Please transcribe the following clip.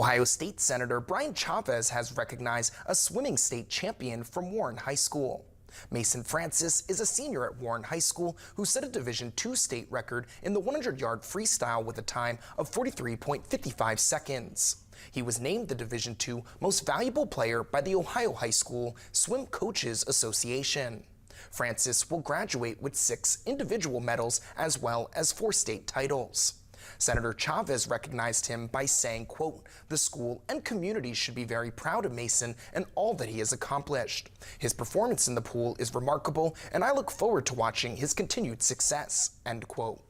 Ohio State Senator Brian Chavez has recognized a swimming state champion from Warren High School. Mason Francis is a senior at Warren High School who set a Division II state record in the 100-yard freestyle with a time of 43.55 seconds. He was named the Division II Most Valuable Player by the Ohio High School Swim Coaches Association. Francis will graduate with 6 individual medals as well as 4 state titles. Senator Chavez recognized him by saying, quote, "The school and community should be very proud of Mason and all that he has accomplished. His performance in the pool is remarkable, and I look forward to watching his continued success," end quote.